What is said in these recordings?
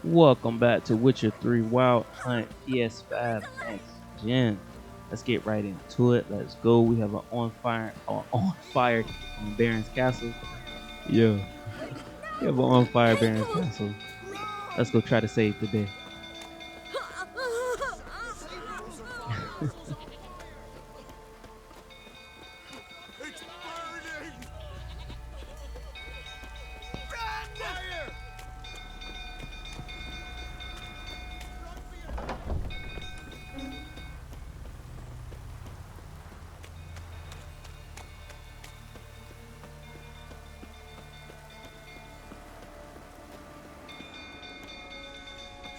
Welcome back to Witcher 3 Wild Hunt PS5 Next Gen. Let's get right into it. Let's go. We have an on fire Baron's Castle. Yeah, we have an on fire Baron's Castle. Let's go try to save the day. It's burning! Fire!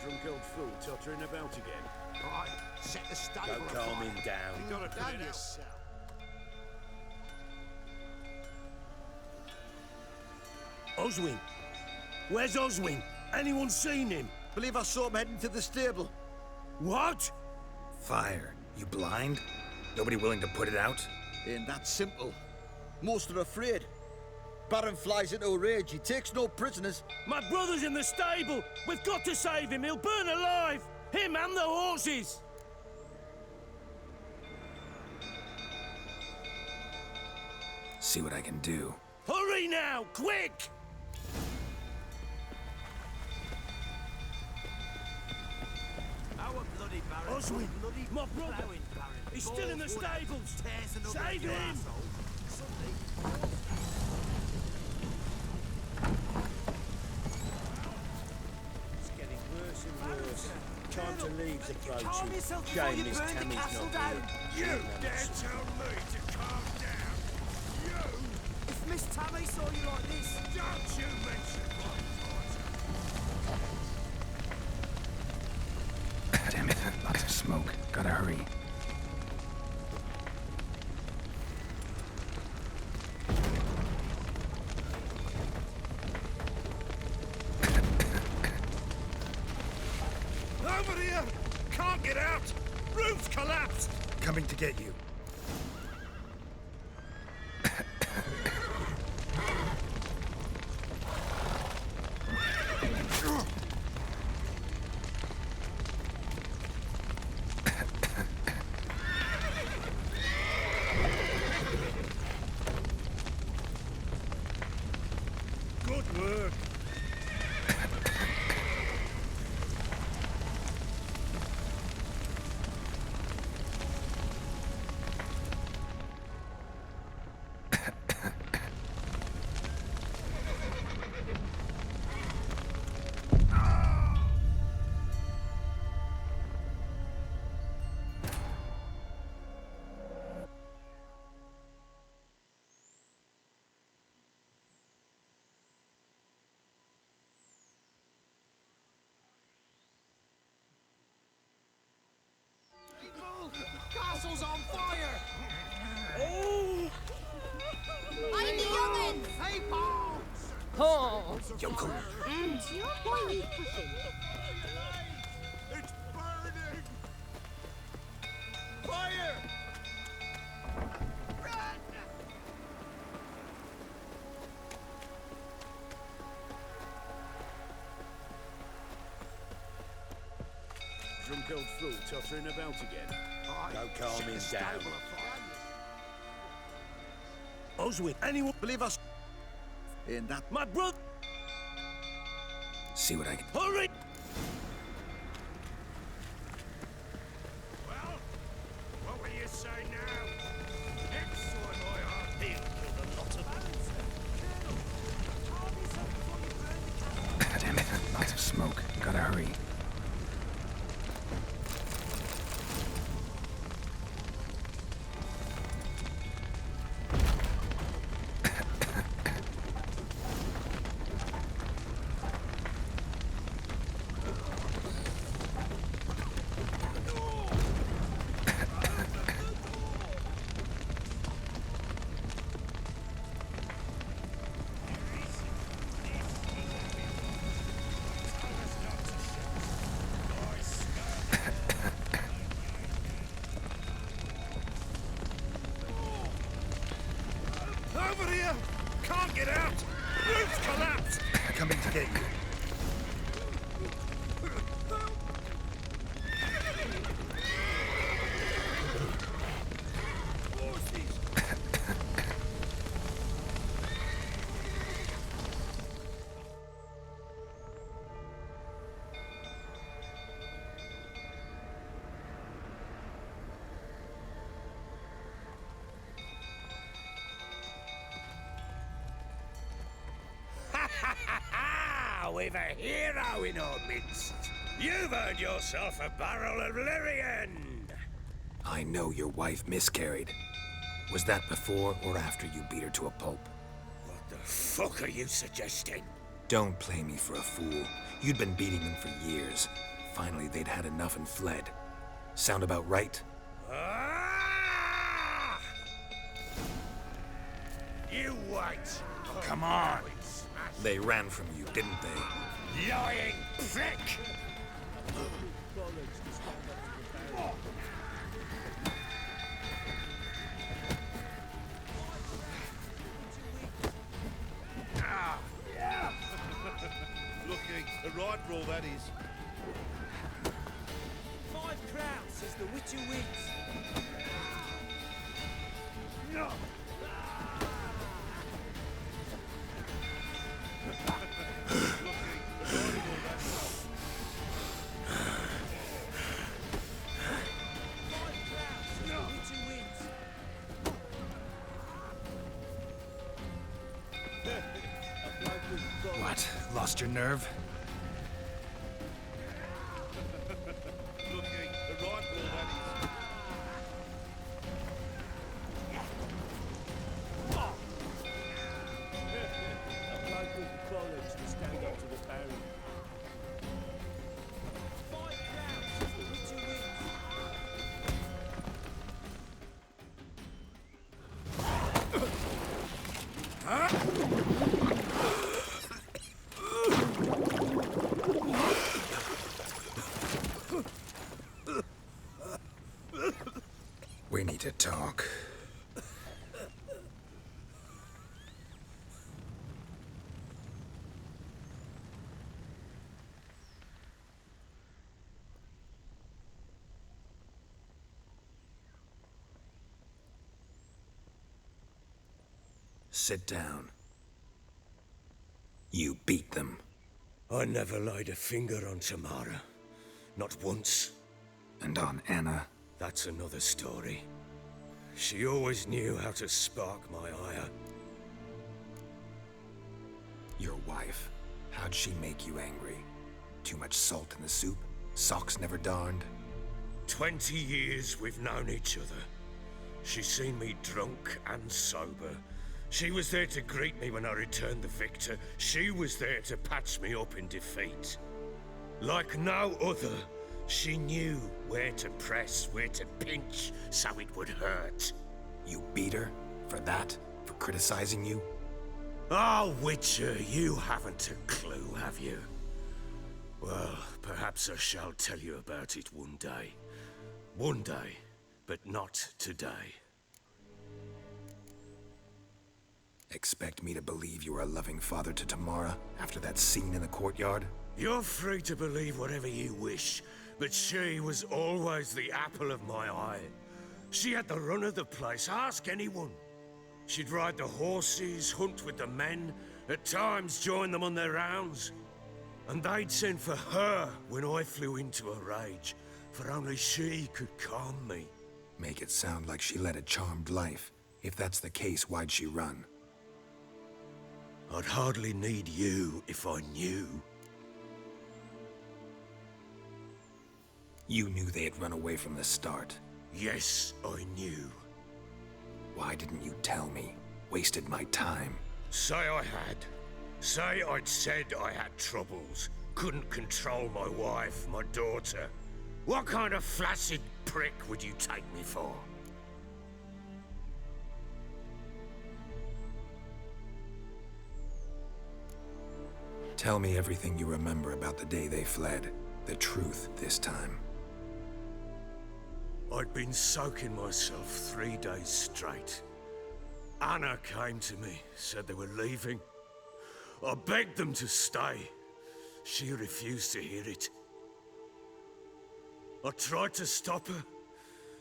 Drunk old fool tottering about again. Right, set the stable Don't calm him down. You gotta put it yourself. Oswin! Where's Oswin? Anyone seen him? Believe I saw him heading to the stable. What? Fire. You blind? Nobody willing to put it out? Ain't that simple. Most are afraid. Baron flies into a rage. He takes no prisoners. My brother's in the stable! We've got to save him! He'll burn alive! Him and the horses! See what I can do. Hurry now! Quick! Our bloody Baron. Oswin! Bloody My brother! ploughing Baron. He's still in the Balls would have stables! tears and all Save that, you him! asshole. Suddenly, It's getting worse and worse. Time to leave's calm approaching. yourself before Shame you Miss burn the Tammy's castle not down. here. You dare tell me to calm down? You! if Miss Tammy saw you like this, Don't you mention my daughter! Damn it. Lots of smoke. Gotta hurry. Over here! Can't get out! Roof's collapsed! Coming to get you. Good work! Castle's on fire! Oh! Find the young'uns! Hey, bombs! Yokel. And your boy needs pushing. It's burning! Fire! Drunk old fool tottering about again. Right, Don't calm set him the stable down. afire. Oswin! Anyone? Believe I saw... Ain't that... My brother! See what I can... Hurry! Well, what will you say now? Excellent, Lawyer! He'll kill the lot of them. Damn it. Lots of smoke. Gotta hurry. We've a hero in our midst. You've earned yourself a barrel of Lyrian. I know your wife miscarried. Was that before or after you beat her to a pulp? What the fuck are you suggesting? Don't play me for a fool. You'd been beating them for years. Finally, they'd had enough and fled. Sound about right? Ah! You wait. Come on. They ran from you, didn't they? Lying prick! Looking, a right roll that is. 5 crowns says the Witcher wins. What? Lost your nerve? Looking, a right roll that is. A bloke with bollocks to stand up to the barrier. 5 crowns says the Witcher wins. We need to talk. Sit down. You beat them. I never laid a finger on Tamara. Not once. And on Anna. That's another story. She always knew how to spark my ire. Your wife. How'd she make you angry? Too much salt in the soup? Socks never darned? 20 years we've known each other. She's seen me drunk and sober. She was there to greet me when I returned the victor. She was there to patch me up in defeat. Like no other, she knew where to press, where to pinch, so it would hurt. You beat her? For that? For criticizing you? Oh, Witcher, you haven't a clue, have you? Well, perhaps I shall tell you about it one day. One day, but not today. Expect me to believe you were a loving father to Tamara after that scene in the courtyard? You're free to believe whatever you wish, but she was always the apple of my eye. She had the run of the place, ask anyone. She'd ride the horses, hunt with the men, at times join them on their rounds. And they'd send for her when I flew into a rage, for only she could calm me. Make it sound like she led a charmed life. If that's the case, why'd she run? I'd hardly need you if I knew. You knew they had run away from the start. Yes, I knew. Why didn't you tell me? Wasted my time. Say I had. Say I'd said I had troubles. Couldn't control my wife, my daughter. What kind of flaccid prick would you take me for? Tell me everything you remember about the day they fled. The truth this time. I'd been soaking myself 3 days straight. Anna came to me, said they were leaving. I begged them to stay. She refused to hear it. I tried to stop her.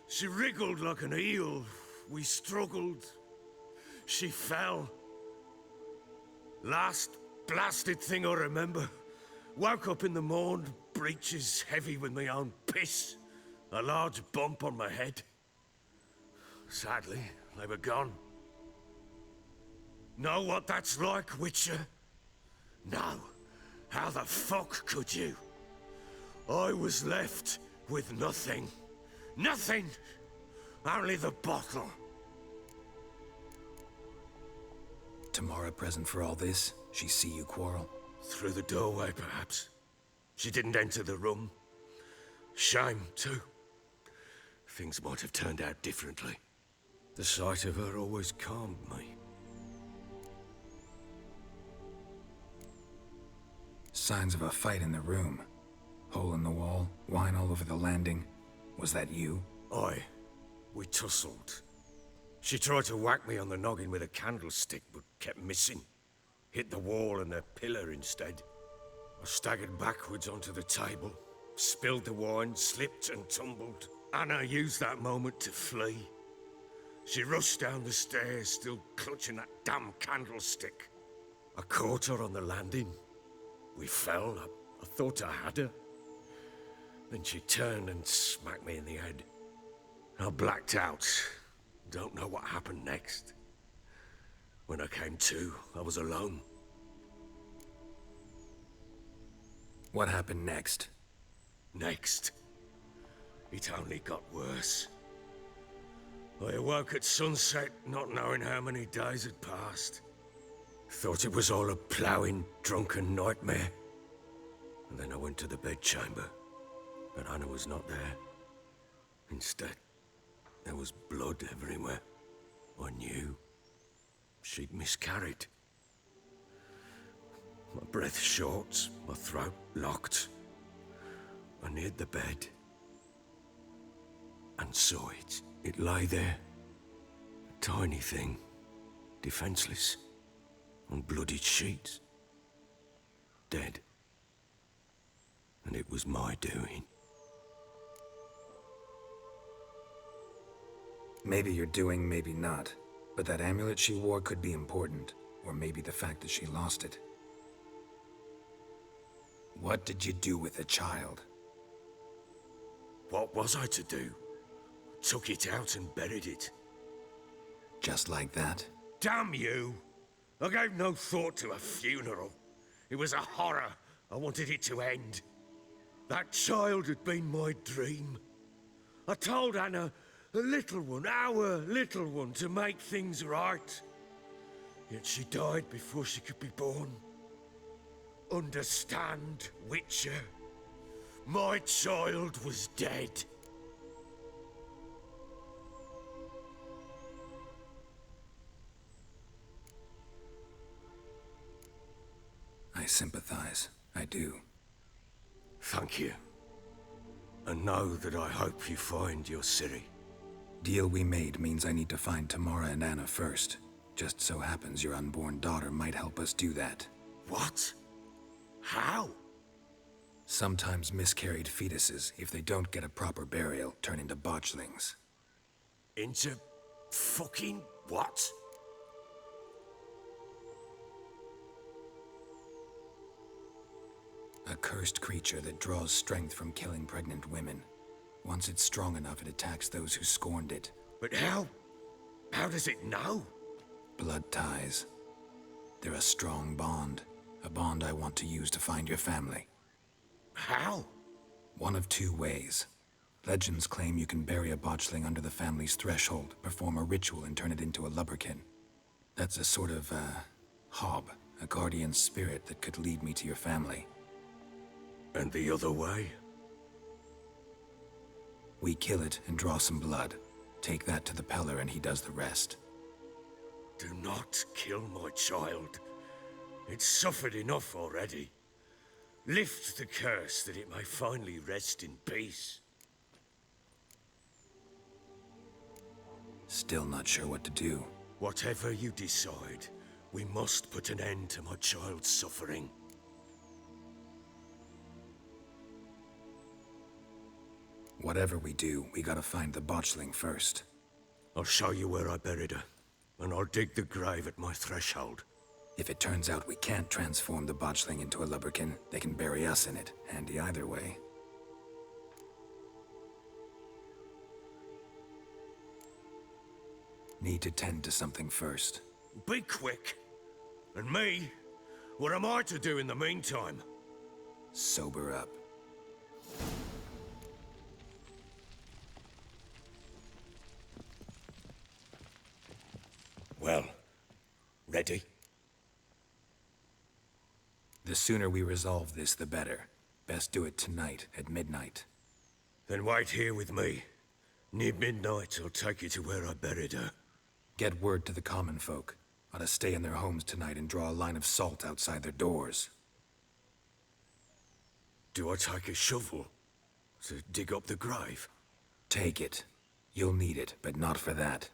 She wriggled like an eel. We struggled. She fell. Last blasted thing I remember. Woke up in the morn, breeches heavy with my own piss. A large bump on my head. Sadly, they were gone. Know what that's like, Witcher? No. How the fuck could you? I was left with nothing. Nothing! Only the bottle. Tamara present for all this? She see you quarrel? Through the doorway, perhaps. She didn't enter the room. Shame, too. Things might have turned out differently. The sight of her always calmed me. Signs of a fight in the room. Hole in the wall, wine all over the landing. Was that you? Aye. We tussled. She tried to whack me on the noggin with a candlestick, but kept missing. Hit the wall and a pillar instead. I staggered backwards onto the table, spilled the wine, slipped and tumbled. Anna used that moment to flee. She rushed down the stairs, still clutching that damn candlestick. I caught her on the landing. We fell. I thought I had her. Then she turned and smacked me in the head. I blacked out. Don't know what happened next. When I came to, I was alone. What happened next? Next, it only got worse. I awoke at sunset, not knowing how many days had passed. Thought it was all a ploughing, drunken nightmare. And then I went to the bedchamber, but Anna was not there. Instead, there was blood everywhere. I knew she'd miscarried. My breath short, my throat locked. I neared the bed and saw it. It lay there, a tiny thing, defenseless, on bloodied sheets, dead. And it was my doing. Maybe you're doing, maybe not. But that amulet she wore could be important. Or maybe the fact that she lost it. What did you do with the child? What was I to do? Took it out and buried it. Just like that? Damn you! I gave no thought to a funeral. It was a horror. I wanted it to end. That child had been my dream. I told Anna, the little one, our little one, to make things right. Yet she died before she could be born. Understand, Witcher? My child was dead. I sympathize. I do. Thank you. And know that I hope you find your Ciri. Deal we made means I need to find Tamara and Anna first. Just so happens your unborn daughter might help us do that. What? How? Sometimes miscarried fetuses, if they don't get a proper burial, turn into botchlings. Into fucking what? A cursed creature that draws strength from killing pregnant women. Once it's strong enough, it attacks those who scorned it. But how? How does it know? Blood ties. They're a strong bond. A bond I want to use to find your family. How? One of two ways. Legends claim you can bury a botchling under the family's threshold, perform a ritual, and turn it into a Lubberkin. That's a sort of, hob, a guardian spirit that could lead me to your family. And the other way? We kill it and draw some blood. Take that to the Peller and he does the rest. Do not kill my child. It's suffered enough already. Lift the curse that it may finally rest in peace. Still not sure what to do. Whatever you decide, we must put an end to my child's suffering. Whatever we do, we gotta find the botchling first. I'll show you where I buried her, and I'll dig the grave at my threshold. If it turns out we can't transform the botchling into a Lubberkin, they can bury us in it. Handy either way. Need to tend to something first. Be quick. And me? What am I to do in the meantime? Sober up. Well, ready? The sooner we resolve this, the better. Best do it tonight, at midnight. Then wait here with me. Near midnight, I'll take you to where I buried her. Get word to the common folk. Ought to stay in their homes tonight and draw a line of salt outside their doors. Do I take a shovel to dig up the grave? Take it. You'll need it, but not for that.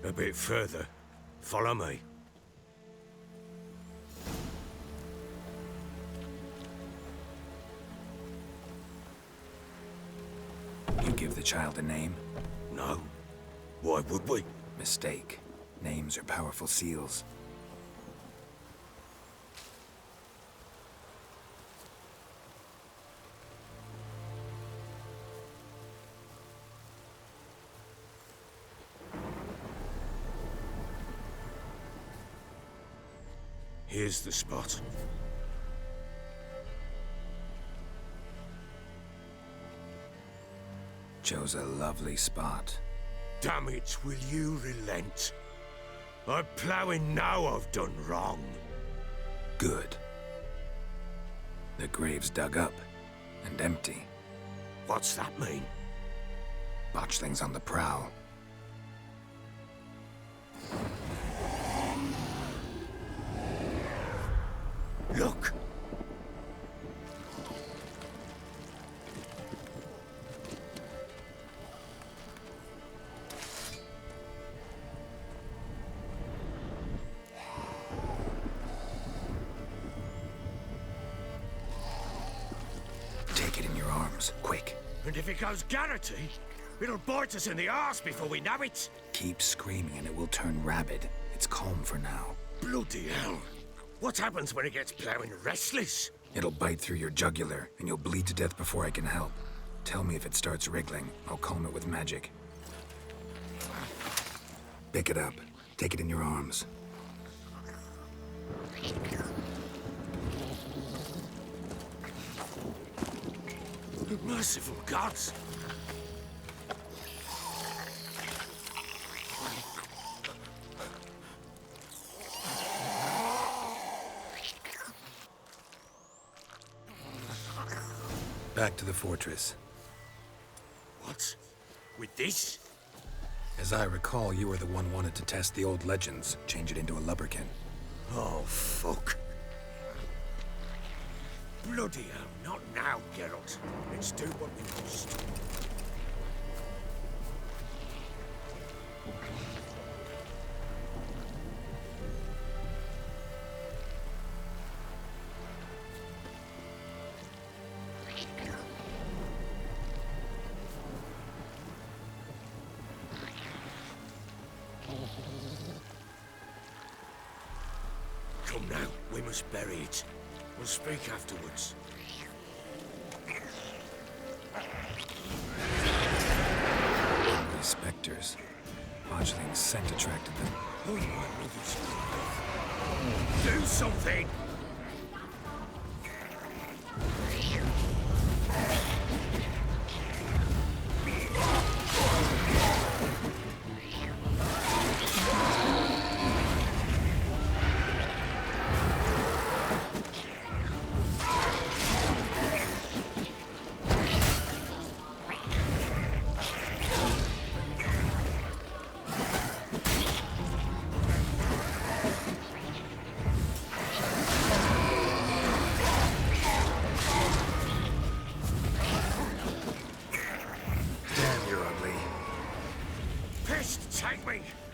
A bit further. Follow me. You give the child a name? No. Why would we? Mistake. Names are powerful seals. Here's the spot. Chose a lovely spot. Damn it, will you relent? I'm ploughing now I've done wrong. Good. The grave's dug up and empty. What's that mean? Botchling's on the prowl. Look! Take it in your arms, quick. And if it goes Garrity, it'll bite us in the arse before we know it. Keep screaming and it will turn rabid. It's calm for now. Bloody hell. What happens when it gets ploughing restless? It'll bite through your jugular, and you'll bleed to death before I can help. Tell me if it starts wriggling. I'll calm it with magic. Pick it up. Take it in your arms. Merciful gods! Back to the fortress. What? With this? As I recall, you were the one wanted to test the old legends, change it into a Lubberkin. Oh, fuck. Bloody hell, not now, Geralt. Let's do what we must. Come now, we must bury it. We'll speak afterwards. Hungry specters. Botchling's scent attracted them. Oh, my mother's... Do something!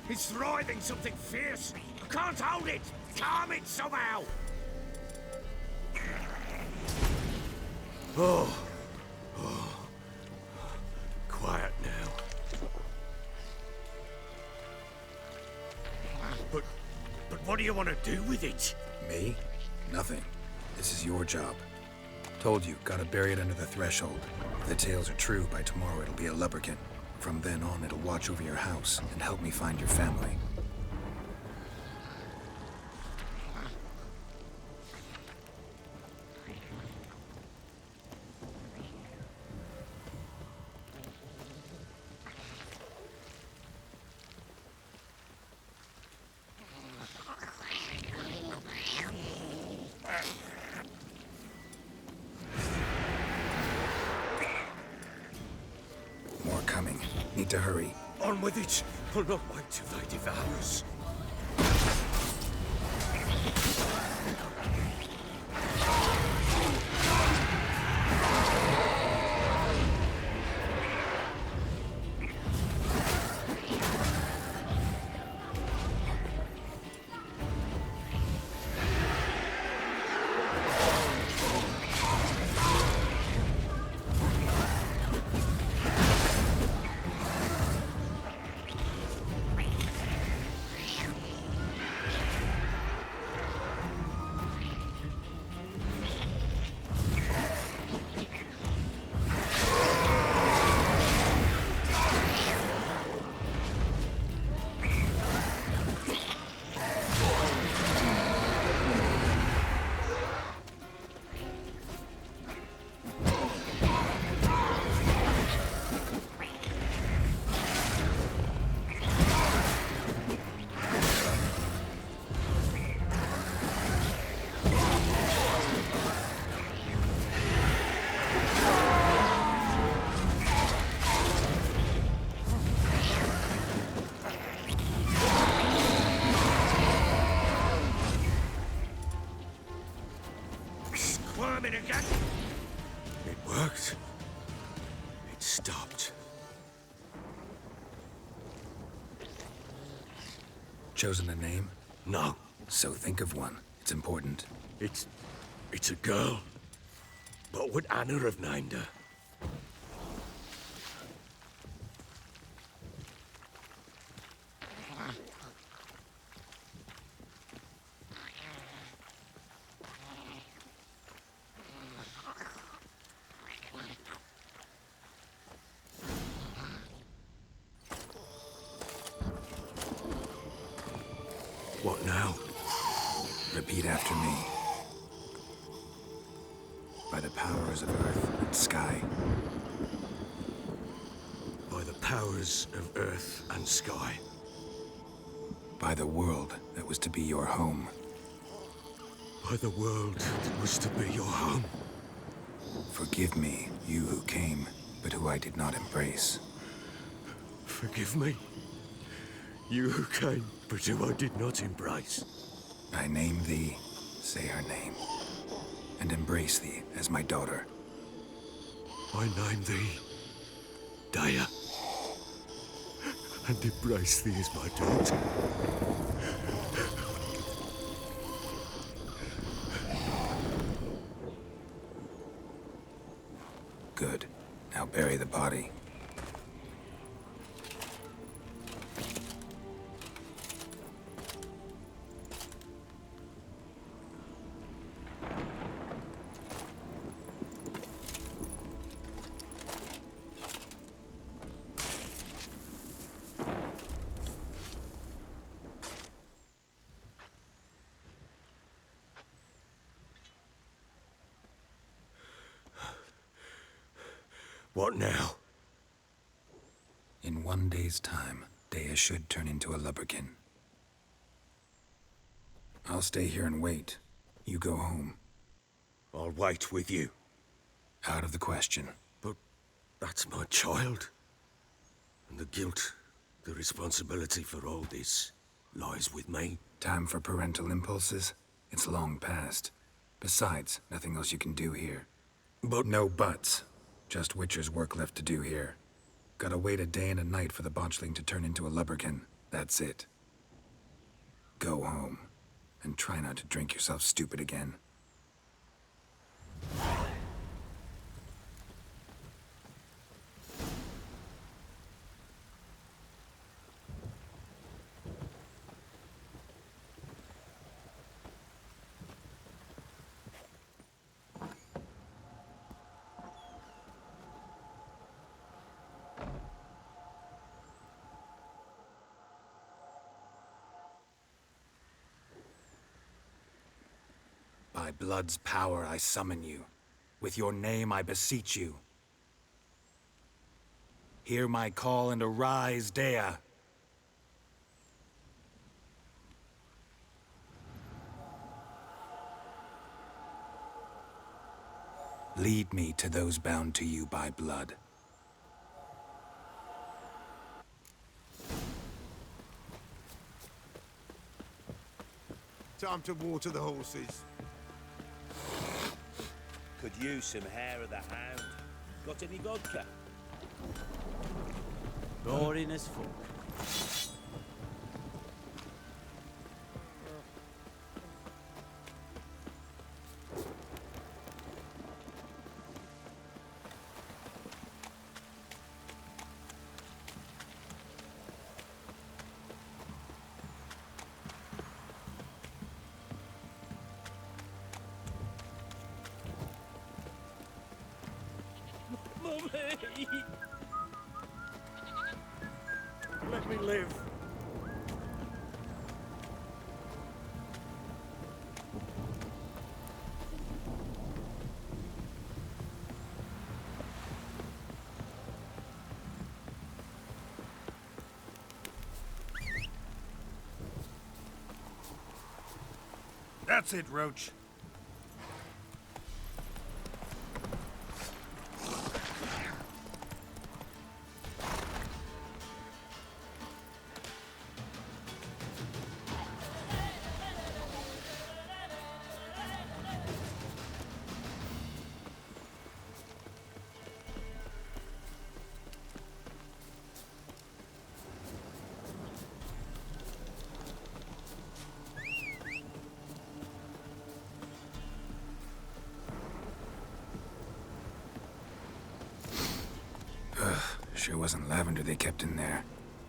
It's writhing something fierce. I can't hold it. Calm it somehow. Oh. Quiet now. But what do you want to do with it? Me? Nothing. This is your job. Told you, gotta bury it under the threshold. If the tales are true, by tomorrow it'll be a Lubberkin. From then on, it'll watch over your house and help me find your family. More coming. Need to hurry. On with it! I'll not wait till they devour us. Squirming again! It worked. It stopped. Chosen a name? No, So think of one. It's important. it's a girl. What would Anna have named her? What now? Repeat after me. By the powers of earth and sky. By the powers of earth and sky. By the world that was to be your home. By the world that was to be your home. Forgive me, you who came, but who I did not embrace. Forgive me. You who came, but who I did not embrace. I name thee, say her name, and embrace thee as my daughter. I name thee Daya, and embrace thee as my daughter. Good. Now bury the body. What now? In 1 day's time, Daya should turn into a Lubberkin. I'll stay here and wait. You go home. I'll wait with you. Out of the question. But that's my child. And the guilt, the responsibility for all this lies with me. Time for parental impulses? It's long past. Besides, nothing else you can do here. But No buts. Just Witcher's work left to do here. Gotta wait a day and a night for the Botchling to turn into a Lubberkin. That's it. Go home. And try not to drink yourself stupid again. blood's power I summon you. With your name I beseech you. Hear my call and arise, Dea. Lead me to those bound to you by blood. Time to water the horses. Could use some hair of the hound. Got any vodka? Boring as fuck. Mummy! Let me live. That's it, Roach. Sure wasn't lavender they kept in there.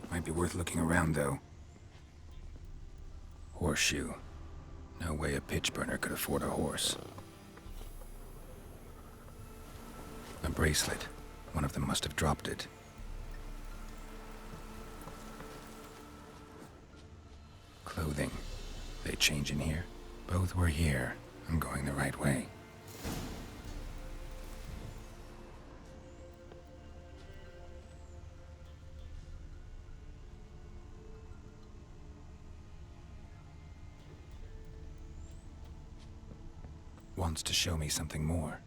Might be worth looking around, though. Horseshoe. No way a pitch burner could afford a horse. A bracelet. One of them must have dropped it. Clothing. They change in here? Both were here. I'm going the right way. Wants to show me something more.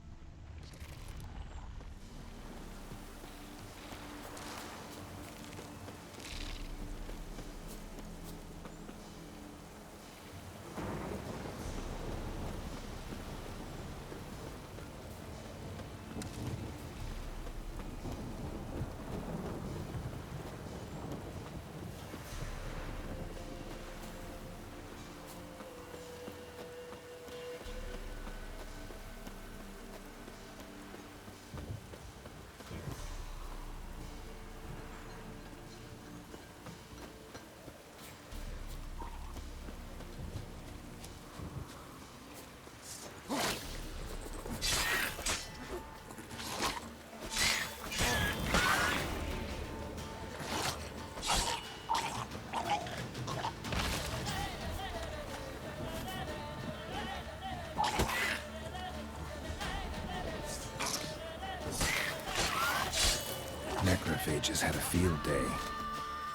Necrophages had a field day.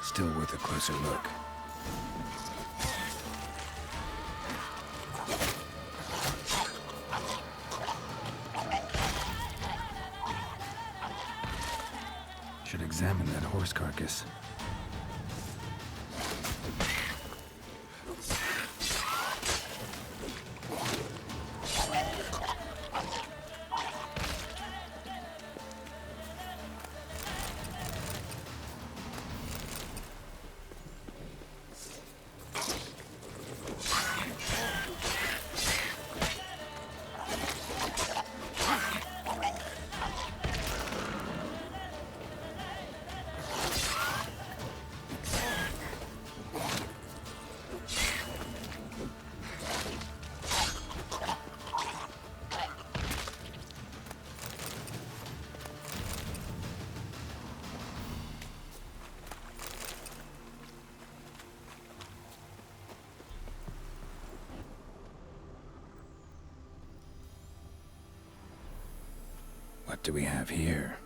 Still worth a closer look. Should examine that horse carcass. What do we have here?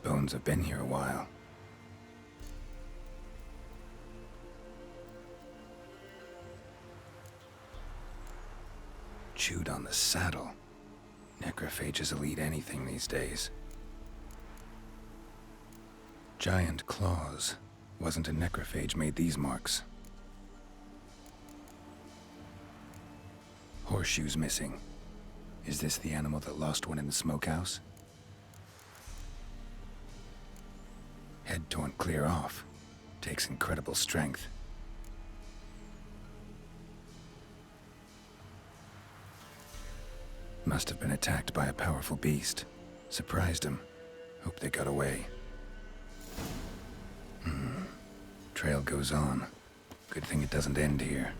Bones have been here a while. Chewed on the saddle. Necrophages will eat anything these days. Giant claws. Wasn't a necrophage made these marks. Horseshoes missing. Is this the animal that lost one in the smokehouse? Head torn clear off. Takes incredible strength. Must have been attacked by a powerful beast. Surprised him. Hope they got away. Trail goes on. Good thing it doesn't end here.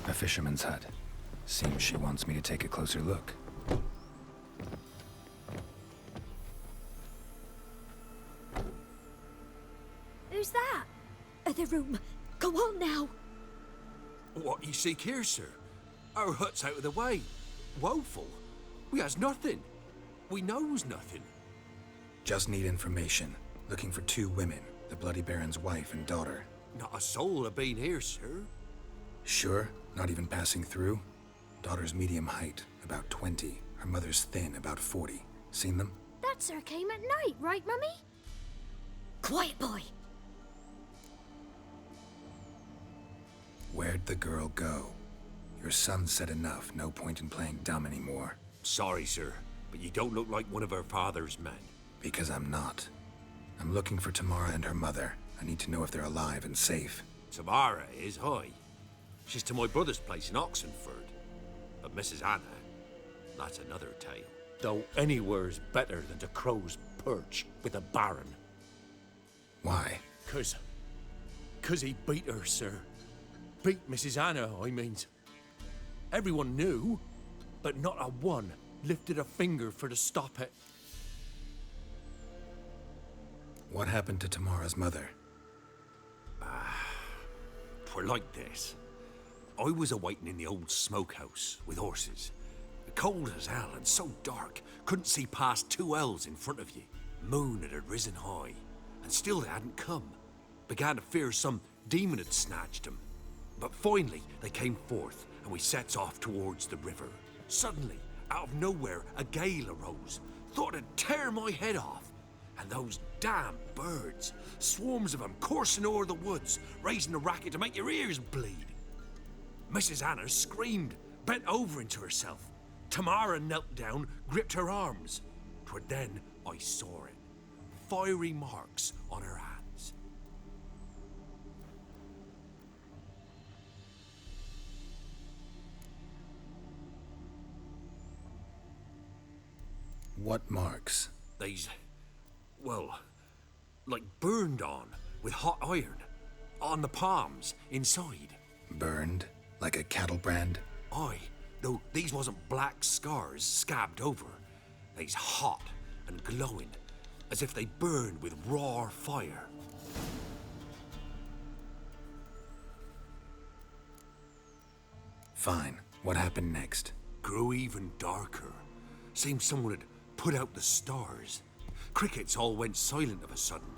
A fisherman's hut. Seems she wants me to take a closer look. Who's that? Other room. Go on now. What you seek here, sir? Our hut's out of the way. Woeful. We has nothing. We knows nothing. Just need information. Looking for 2 women. The Bloody Baron's wife and daughter. Not a soul have been here, sir. Sure? Not even passing through? Daughter's medium height, about 20. Her mother's thin, about 40. Seen them? That sir came at night, right, Mummy? Quiet, boy. Where'd the girl go? Your son said enough. No point in playing dumb anymore. Sorry, sir, but you don't look like one of our father's men. Because I'm not. I'm looking for Tamara and her mother. I need to know if they're alive and safe. Tamara is high. She's to my brother's place in Oxenford. But Mrs. Anna, that's another tale. Though anywhere's better than to Crow's Perch with a baron. Why? 'Cause he beat her, sir. Beat Mrs. Anna, I means. Everyone knew, but not a one lifted a finger for to stop it. What happened to Tamara's mother? 'Twere like this. I was awaiting in the old smokehouse with horses. Cold as hell and so dark, couldn't see past 2 ells in front of you. Moon had risen high, and still they hadn't come. Began to fear some demon had snatched them. But finally, they came forth, and we sets off towards the river. Suddenly, out of nowhere, a gale arose. Thought it'd tear my head off. And those damn birds, swarms of them coursing o'er the woods, raising a racket to make your ears bleed. Mrs. Anna screamed, bent over into herself. Tamara knelt down, gripped her arms. 'Twere then I saw it. Fiery marks on her hands. What marks? They's, well, like burned on with hot iron. On the palms, inside. Burned? Like a cattle brand? Aye, though these wasn't black scars scabbed over. They's hot and glowing, as if they burned with raw fire. Fine. What happened next? Grew even darker. Seemed someone had put out the stars. Crickets all went silent of a sudden,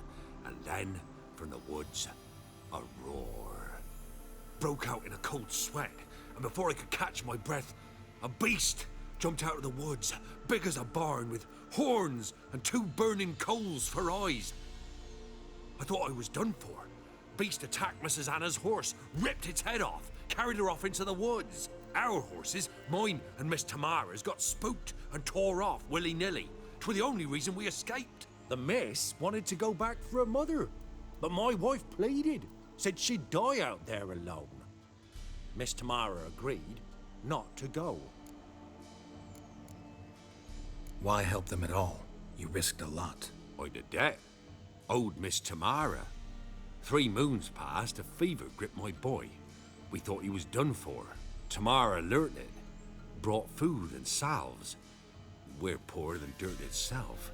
and then from the woods. A roar. Broke out in a cold sweat, and before I could catch my breath, a beast jumped out of the woods, big as a barn, with horns and 2 burning coals for eyes. I thought I was done for. Beast attacked Mrs. Anna's horse, ripped its head off, carried her off into the woods. Our horses, mine and Miss Tamara's, got spooked and tore off willy-nilly. 'Twere the only reason we escaped. The miss wanted to go back for her mother, but my wife pleaded, said she'd die out there alone. Miss Tamara agreed not to go. Why help them at all? You risked a lot. I'd a debt. Owed Miss Tamara. 3 moons passed, a fever gripped my boy. We thought he was done for. Tamara learnt it. Brought food and salves. We're poorer than dirt itself.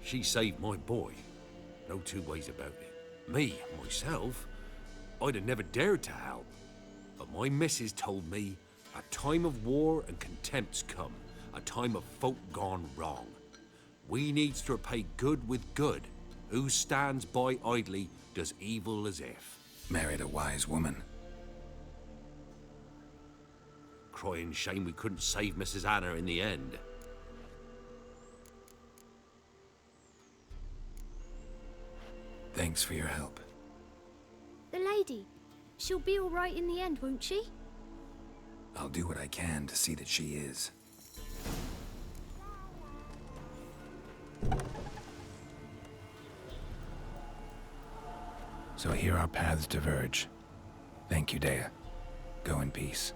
She saved my boy. No 2 ways about it. Me, myself, I'd have never dared to help. But my missus told me a time of war and contempt's come. A time of folk gone wrong. We needs to repay good with good. Who stands by idly does evil as if. Married a wise woman. Crying shame we couldn't save Mrs. Anna in the end. Thanks for your help. The lady. She'll be all right in the end, won't she? I'll do what I can to see that she is. So here our paths diverge. Thank you, Dea. Go in peace.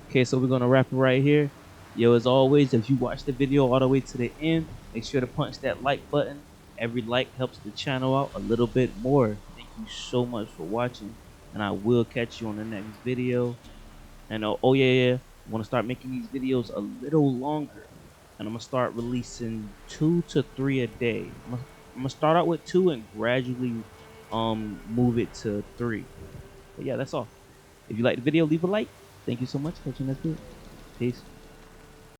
Okay, so we're gonna wrap it right here. Yo, as always, if you watch the video all the way to the end, make sure to punch that like button. Every like helps the channel out a little bit more. Thank you so much for watching, and I will catch you on the next video. And oh yeah, I want to start making these videos a little longer, and I'm gonna start releasing 2 to 3 a day. I'm gonna start out with 2 and gradually move it to 3. But yeah, that's all. If you like the video, leave a like. Thank you so much. Catch you next video. Peace.